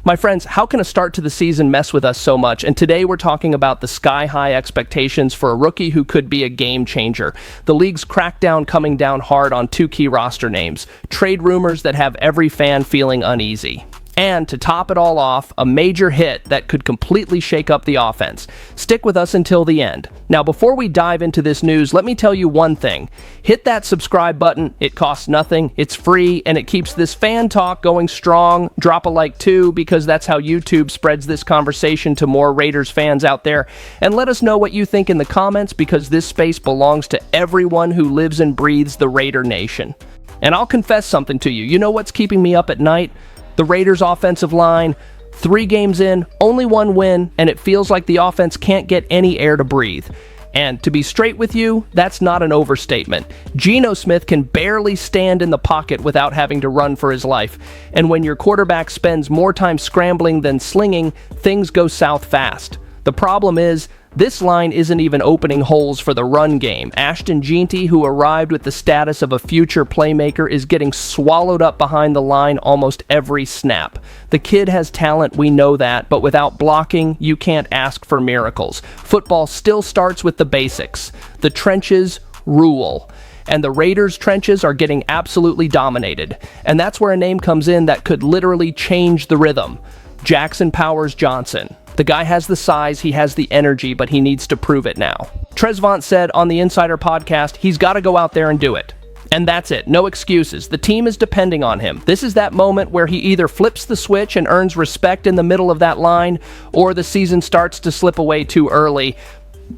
My friends, how can a start to the season mess with us so much? And today we're talking about the sky-high expectations for a rookie who could be a game changer. The league's crackdown coming down hard on two key roster names. Trade rumors that have every fan feeling uneasy. And to top it all off, a major hit that could completely shake up the offense. Stick with us until the end. Now, before we dive into this news, let me tell you one thing. Hit that subscribe button. It costs nothing, it's free, and it keeps this fan talk going strong. Drop a like too, because that's how YouTube spreads this conversation to more Raiders fans out there. And let us know what you think in the comments, because this space belongs to everyone who lives and breathes the Raider Nation. And I'll confess something to you. You know what's keeping me up at night? The Raiders' offensive line, 3 games in, only 1 win, and it feels like the offense can't get any air to breathe. And to be straight with you, that's not an overstatement. Geno Smith can barely stand in the pocket without having to run for his life. And when your quarterback spends more time scrambling than slinging, things go south fast. The problem is, this line isn't even opening holes for the run game. Ashton Jeanty, who arrived with the status of a future playmaker, is getting swallowed up behind the line almost every snap. The kid has talent, we know that, but without blocking, you can't ask for miracles. Football still starts with the basics. The trenches rule. And the Raiders' trenches are getting absolutely dominated. And that's where a name comes in that could literally change the rhythm. Jackson Powers Johnson. The guy has the size, he has the energy, but he needs to prove it now. Trezvant said on the Insider podcast, he's got to go out there and do it. And that's it, no excuses. The team is depending on him. This is that moment where he either flips the switch and earns respect in the middle of that line, or the season starts to slip away too early.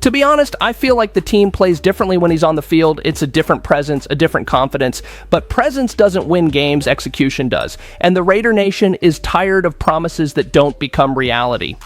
To be honest, I feel like the team plays differently when he's on the field. It's a different presence, a different confidence. But presence doesn't win games, execution does. And the Raider Nation is tired of promises that don't become reality.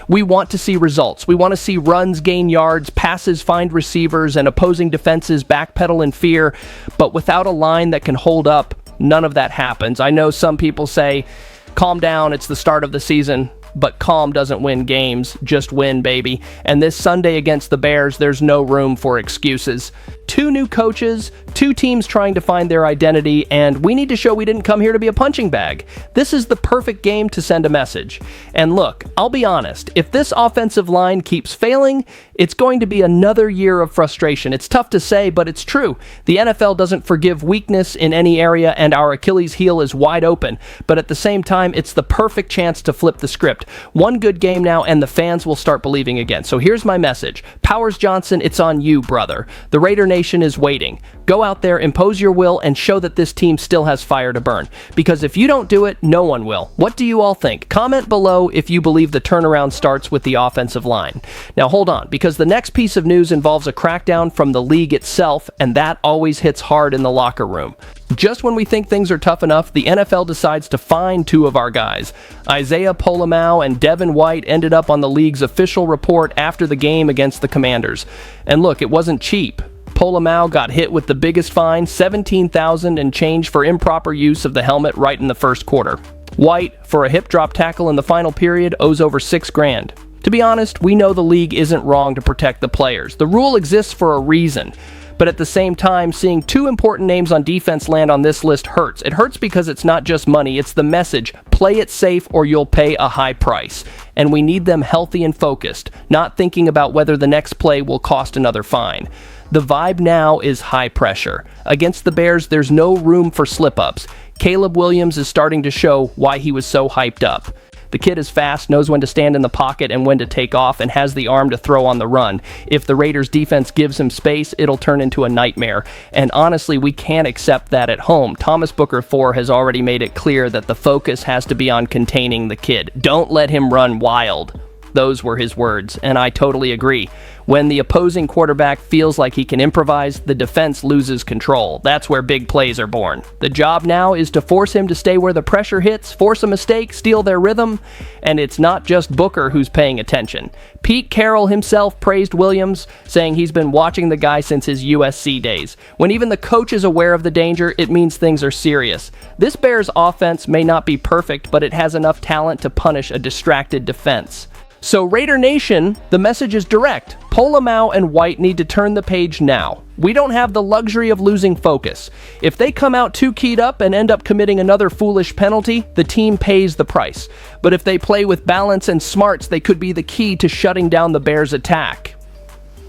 We want to see results. We want to see runs gain yards, passes find receivers, and opposing defenses backpedal in fear. But without a line that can hold up, none of that happens. I know some people say, calm down, it's the start of the season. But calm doesn't win games, just win, baby. And this Sunday against the Bears, there's no room for excuses. 2 new coaches, 2 teams trying to find their identity, and we need to show we didn't come here to be a punching bag. This is the perfect game to send a message. And look, I'll be honest, if this offensive line keeps failing, it's going to be another year of frustration. It's tough to say, but it's true. The NFL doesn't forgive weakness in any area, and our Achilles heel is wide open. But at the same time, it's the perfect chance to flip the script. 1 good game now, and the fans will start believing again. So here's my message. Powers Johnson, it's on you, brother. The Raider Nation is waiting. Go out there, impose your will, and show that this team still has fire to burn. Because if you don't do it, no one will. What do you all think? Comment below if you believe the turnaround starts with the offensive line. Now hold on, because the next piece of news involves a crackdown from the league itself, and that always hits hard in the locker room. Just when we think things are tough enough, the NFL decides to fine 2 of our guys. Isaiah Pola-Mao and Devin White ended up on the league's official report after the game against the Commanders. And look, it wasn't cheap. Pola-Mao got hit with the biggest fine, $17,000 and change for improper use of the helmet right in the first quarter. White, for a hip drop tackle in the final period, owes over $6,000. To be honest, we know the league isn't wrong to protect the players. The rule exists for a reason. But at the same time, seeing 2 important names on defense land on this list hurts. It hurts because it's not just money, it's the message. Play it safe or you'll pay a high price. And we need them healthy and focused, not thinking about whether the next play will cost another fine. The vibe now is high pressure. Against the Bears, there's no room for slip-ups. Caleb Williams is starting to show why he was so hyped up. The kid is fast, knows when to stand in the pocket and when to take off, and has the arm to throw on the run. If the Raiders' defense gives him space, it'll turn into a nightmare. And honestly, we can't accept that at home. Thomas Booker IV has already made it clear that the focus has to be on containing the kid. Don't let him run wild. Those were his words, and I totally agree. When the opposing quarterback feels like he can improvise, the defense loses control. That's where big plays are born. The job now is to force him to stay where the pressure hits, force a mistake, steal their rhythm, and it's not just Booker who's paying attention. Pete Carroll himself praised Williams, saying he's been watching the guy since his USC days. When even the coach is aware of the danger, it means things are serious. This Bears offense may not be perfect, but it has enough talent to punish a distracted defense. So Raider Nation, the message is direct. Polamalu and White need to turn the page now. We don't have the luxury of losing focus. If they come out too keyed up and end up committing another foolish penalty, the team pays the price. But if they play with balance and smarts, they could be the key to shutting down the Bears' attack.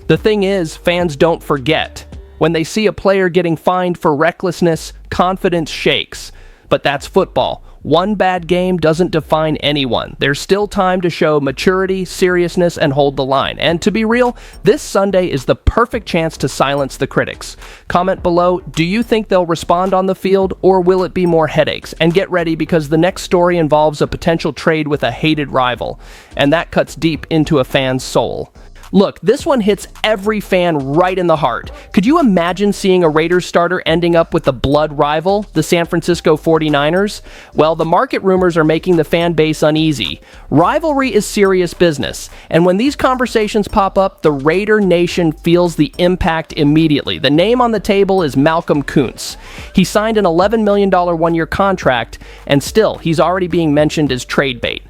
The thing is, fans don't forget. When they see a player getting fined for recklessness, confidence shakes. But that's football. One bad game doesn't define anyone. There's still time to show maturity, seriousness, and hold the line. And to be real, this Sunday is the perfect chance to silence the critics. Comment below, do you think they'll respond on the field, or will it be more headaches? And get ready, because the next story involves a potential trade with a hated rival. And that cuts deep into a fan's soul. Look, this one hits every fan right in the heart. Could you imagine seeing a Raiders starter ending up with the blood rival, the San Francisco 49ers? Well, the market rumors are making the fan base uneasy. Rivalry is serious business, and when these conversations pop up, the Raider Nation feels the impact immediately. The name on the table is Malcolm Kuntz. He signed an $11 million one-year contract, and still, he's already being mentioned as trade bait.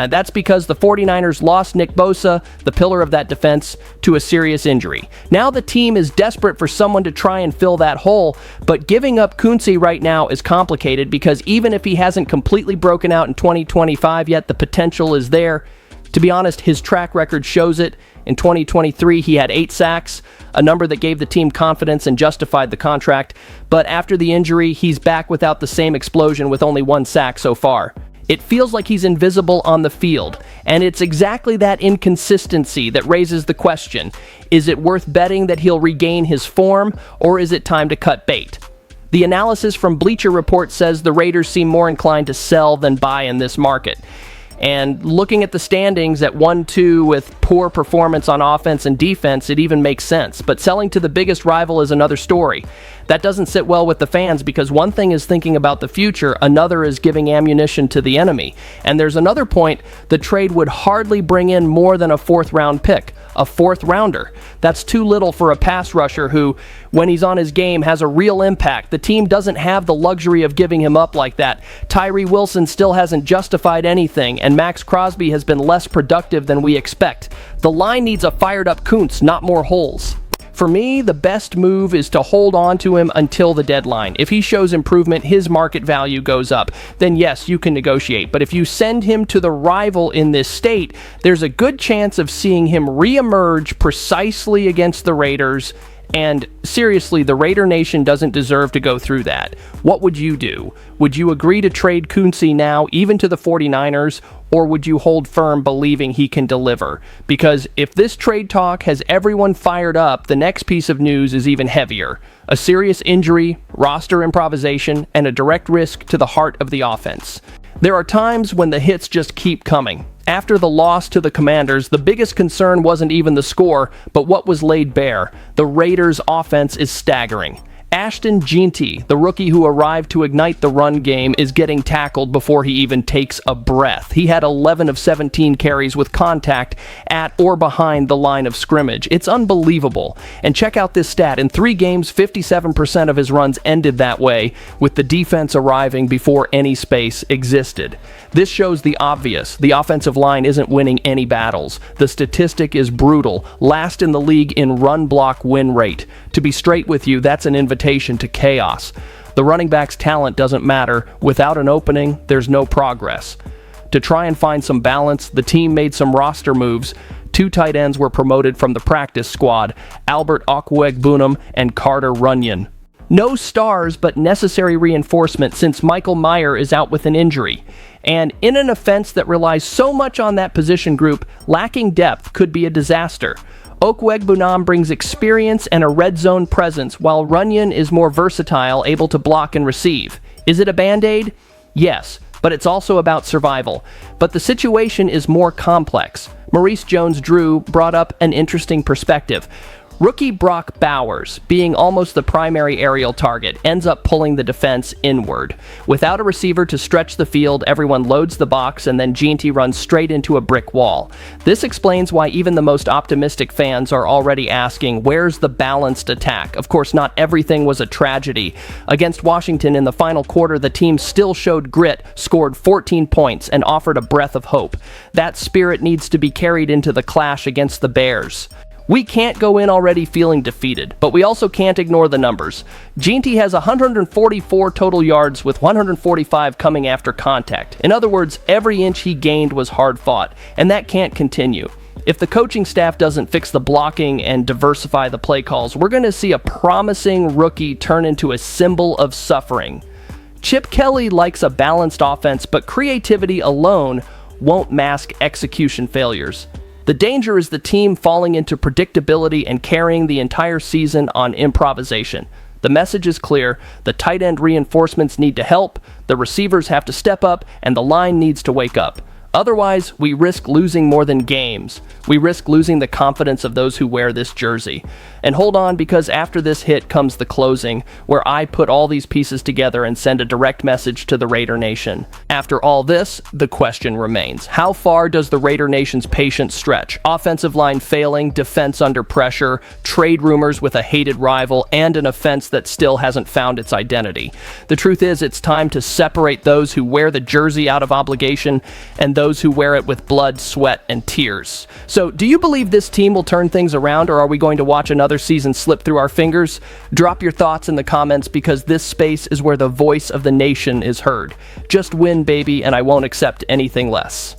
That's because the 49ers lost Nick Bosa, the pillar of that defense, to a serious injury. Now the team is desperate for someone to try and fill that hole, but giving up Kunze right now is complicated because even if he hasn't completely broken out in 2025 yet, the potential is there. To be honest, his track record shows it. In 2023, he had 8 sacks, a number that gave the team confidence and justified the contract. But after the injury, he's back without the same explosion with only 1 sack so far. It feels like he's invisible on the field, and it's exactly that inconsistency that raises the question, is it worth betting that he'll regain his form, or is it time to cut bait? The analysis from Bleacher Report says the Raiders seem more inclined to sell than buy in this market. And looking at the standings at 1-2 with poor performance on offense and defense, it even makes sense. But selling to the biggest rival is another story. That doesn't sit well with the fans because one thing is thinking about the future, another is giving ammunition to the enemy. And there's another point, the trade would hardly bring in more than a 4th-round pick, a 4th rounder. That's too little for a pass rusher who, when he's on his game, has a real impact. The team doesn't have the luxury of giving him up like that. Tyree Wilson still hasn't justified anything, and Max Crosby has been less productive than we expect. The line needs a fired-up Kuntz, not more holes. For me, the best move is to hold on to him until the deadline. If he shows improvement, his market value goes up. Then yes, you can negotiate. But if you send him to the rival in this state, there's a good chance of seeing him reemerge precisely against the Raiders. And seriously, the Raider Nation doesn't deserve to go through that. What would you do? Would you agree to trade Kunze now, even to the 49ers, or would you hold firm believing he can deliver? Because if this trade talk has everyone fired up, the next piece of news is even heavier. A serious injury, roster improvisation, and a direct risk to the heart of the offense. There are times when the hits just keep coming. After the loss to the Commanders, the biggest concern wasn't even the score, but what was laid bare. The Raiders' offense is staggering. Ashton Jeanty, the rookie who arrived to ignite the run game, is getting tackled before he even takes a breath. He had 11 of 17 carries with contact at or behind the line of scrimmage. It's unbelievable. And check out this stat. In 3 games, 57% of his runs ended that way, with the defense arriving before any space existed. This shows the obvious. The offensive line isn't winning any battles. The statistic is brutal. Last in the league in run block win rate. To be straight with you, that's an invitation to chaos. The running back's talent doesn't matter. Without an opening, there's no progress. To try and find some balance, the team made some roster moves. 2 tight ends were promoted from the practice squad, Albert Okwuegbunam and Carter Runyon. No stars, but necessary reinforcement since Michael Mayer is out with an injury. And in an offense that relies so much on that position group, lacking depth could be a disaster. Okwuegbunam brings experience and a red zone presence, while Runyon is more versatile, able to block and receive. Is it a Band-Aid? Yes, but it's also about survival. But the situation is more complex. Maurice Jones-Drew brought up an interesting perspective. Rookie Brock Bowers, being almost the primary aerial target, ends up pulling the defense inward. Without a receiver to stretch the field, everyone loads the box and then G&T runs straight into a brick wall. This explains why even the most optimistic fans are already asking, where's the balanced attack? Of course, not everything was a tragedy. Against Washington in the final quarter, the team still showed grit, scored 14 points, and offered a breath of hope. That spirit needs to be carried into the clash against the Bears. We can't go in already feeling defeated, but we also can't ignore the numbers. G&T has 144 total yards with 145 coming after contact. In other words, every inch he gained was hard fought, and that can't continue. If the coaching staff doesn't fix the blocking and diversify the play calls, we're going to see a promising rookie turn into a symbol of suffering. Chip Kelly likes a balanced offense, but creativity alone won't mask execution failures. The danger is the team falling into predictability and carrying the entire season on improvisation. The message is clear: the tight end reinforcements need to help, the receivers have to step up, and the line needs to wake up. Otherwise, we risk losing more than games. We risk losing the confidence of those who wear this jersey. And hold on, because after this hit comes the closing, where I put all these pieces together and send a direct message to the Raider Nation. After all this, the question remains: how far does the Raider Nation's patience stretch? Offensive line failing, defense under pressure, trade rumors with a hated rival, and an offense that still hasn't found its identity. The truth is, it's time to separate those who wear the jersey out of obligation and those who wear it with blood, sweat, and tears. So, do you believe this team will turn things around, or are we going to watch another season slip through our fingers? Drop your thoughts in the comments, because this space is where the voice of the nation is heard. Just win, baby, and I won't accept anything less.